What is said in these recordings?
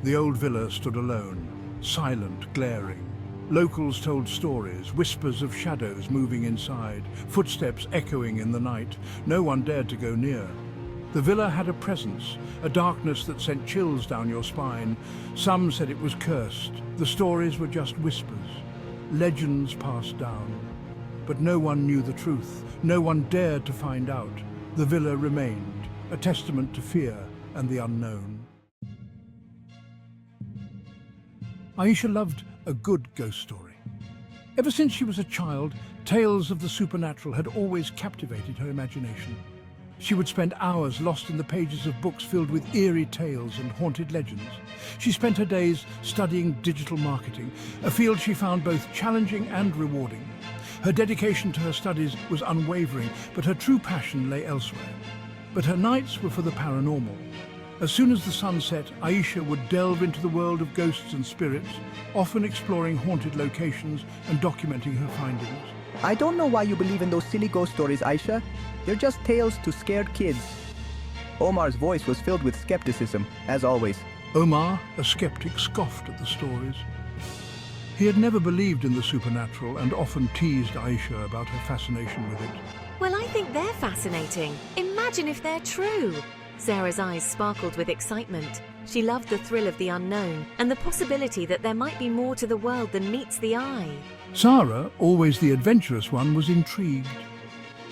The old villa stood alone, silent, glaring. Locals told stories, whispers of shadows moving inside, footsteps echoing in the night. No one dared to go near. The villa had a presence, a darkness that sent chills down your spine. Some said it was cursed. The stories were just whispers. Legends passed down. But no one knew the truth. No one dared to find out. The villa remained, a testament to fear and the unknown. Aisha loved a good ghost story. Ever since she was a child, tales of the supernatural had always captivated her imagination. She would spend hours lost in the pages of books filled with eerie tales and haunted legends. She spent her days studying digital marketing, a field she found both challenging and rewarding. Her dedication to her studies was unwavering, but her true passion lay elsewhere. But her nights were for the paranormal. As soon as the sun set, Aisha would delve into the world of ghosts and spirits, often exploring haunted locations and documenting her findings. I don't know why you believe in those silly ghost stories, Aisha. They're just tales to scared kids. Omar's voice was filled with skepticism, as always. Omar, a skeptic, scoffed at the stories. He had never believed in the supernatural and often teased Aisha about her fascination with it. Well, I think they're fascinating. Imagine if they're true. Sarah's eyes sparkled with excitement. She loved the thrill of the unknown and the possibility that there might be more to the world than meets the eye. Sarah, always the adventurous one, was intrigued.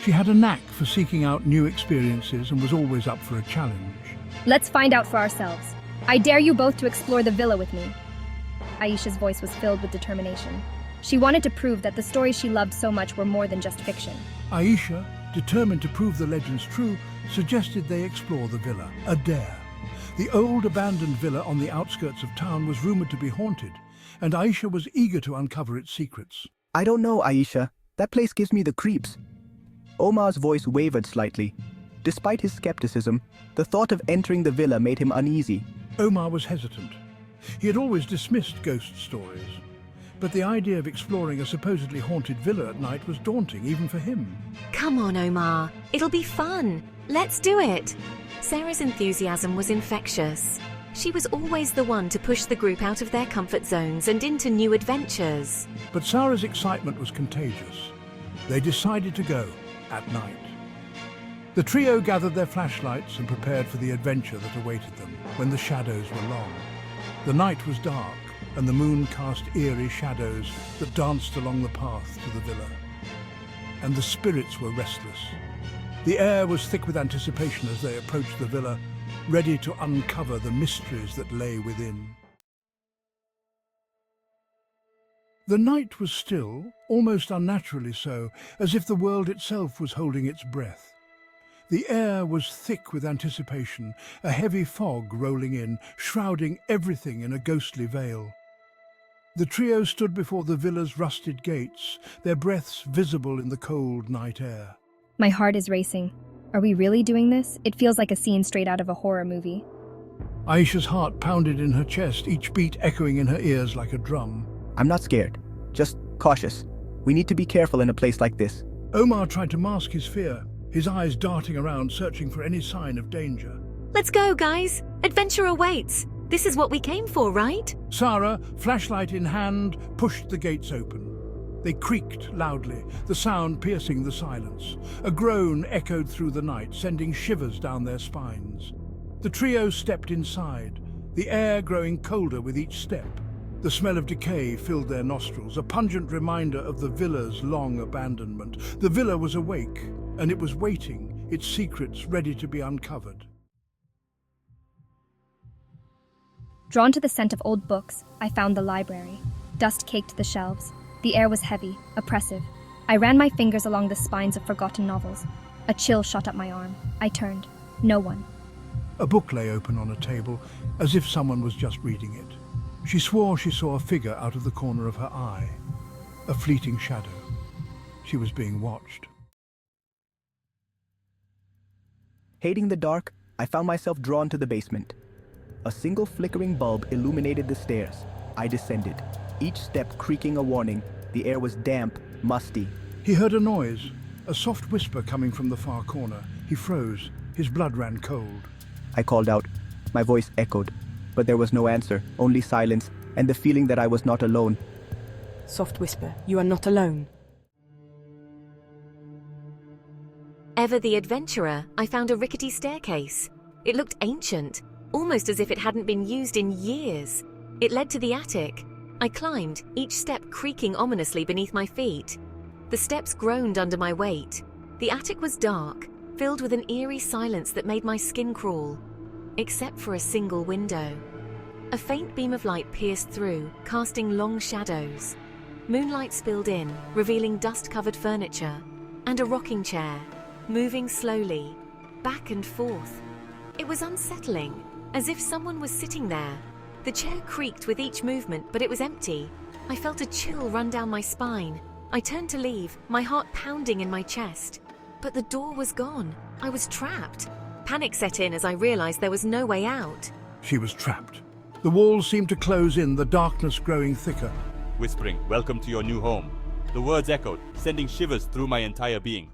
She had a knack for seeking out new experiences and was always up for a challenge. Let's find out for ourselves. I dare you both to explore the villa with me. Aisha's voice was filled with determination. She wanted to prove that the stories she loved so much were more than just fiction. Aisha, determined to prove the legends true, suggested they explore the villa, a dare. The old abandoned villa on the outskirts of town was rumored to be haunted, and Aisha was eager to uncover its secrets. I don't know, Aisha. That place gives me the creeps. Omar's voice wavered slightly. Despite his skepticism, the thought of entering the villa made him uneasy. Omar was hesitant. He had always dismissed ghost stories, but the idea of exploring a supposedly haunted villa at night was daunting, even for him. Come on, Omar. It'll be fun. Let's do it. Sarah's enthusiasm was infectious. She was always the one to push the group out of their comfort zones and into new adventures. But Sarah's excitement was contagious. They decided to go at night. The trio gathered their flashlights and prepared for the adventure that awaited them when the shadows were long. The night was dark, and the moon cast eerie shadows that danced along the path to the villa. And the spirits were restless. The air was thick with anticipation as they approached the villa, ready to uncover the mysteries that lay within. The night was still, almost unnaturally so, as if the world itself was holding its breath. The air was thick with anticipation, a heavy fog rolling in, shrouding everything in a ghostly veil. The trio stood before the villa's rusted gates, their breaths visible in the cold night air. My heart is racing. Are we really doing this? It feels like a scene straight out of a horror movie. Aisha's heart pounded in her chest, each beat echoing in her ears like a drum. I'm not scared, just cautious. We need to be careful in a place like this. Omar tried to mask his fear, his eyes darting around, searching for any sign of danger. Let's go, guys. Adventure awaits. This is what we came for, right? Sarah, flashlight in hand, pushed the gates open. They creaked loudly, the sound piercing the silence. A groan echoed through the night, sending shivers down their spines. The trio stepped inside, the air growing colder with each step. The smell of decay filled their nostrils, a pungent reminder of the villa's long abandonment. The villa was awake, and it was waiting, its secrets ready to be uncovered. Drawn to the scent of old books, I found the library. Dust caked the shelves. The air was heavy, oppressive. I ran my fingers along the spines of forgotten novels. A chill shot up my arm. I turned. No one. A book lay open on a table, as if someone was just reading it. She swore she saw a figure out of the corner of her eye. A fleeting shadow. She was being watched. Hating the dark, I found myself drawn to the basement. A single flickering bulb illuminated the stairs. I descended, each step creaking a warning. The air was damp, musty. He heard a noise, a soft whisper coming from the far corner. He froze. His blood ran cold. I called out. My voice echoed. but there was no answer, only silence, and the feeling that I was not alone. Soft whisper, you are not alone. Ever the adventurer, I found a rickety staircase. It looked ancient, almost as if it hadn't been used in years. It led to the attic. I climbed, each step creaking ominously beneath my feet. The steps groaned under my weight. The attic was dark, filled with an eerie silence that made my skin crawl, except for a single window. A faint beam of light pierced through, casting long shadows. Moonlight spilled in, revealing dust-covered furniture, and a rocking chair, moving slowly, back and forth. It was unsettling, as if someone was sitting there. The chair creaked with each movement, but it was empty. I felt a chill run down my spine. I turned to leave, my heart pounding in my chest. But the door was gone. I was trapped. Panic set in as I realized there was no way out. She was trapped. The walls seemed to close in, the darkness growing thicker. Whispering, "Welcome to your new home." The words echoed, sending shivers through my entire being.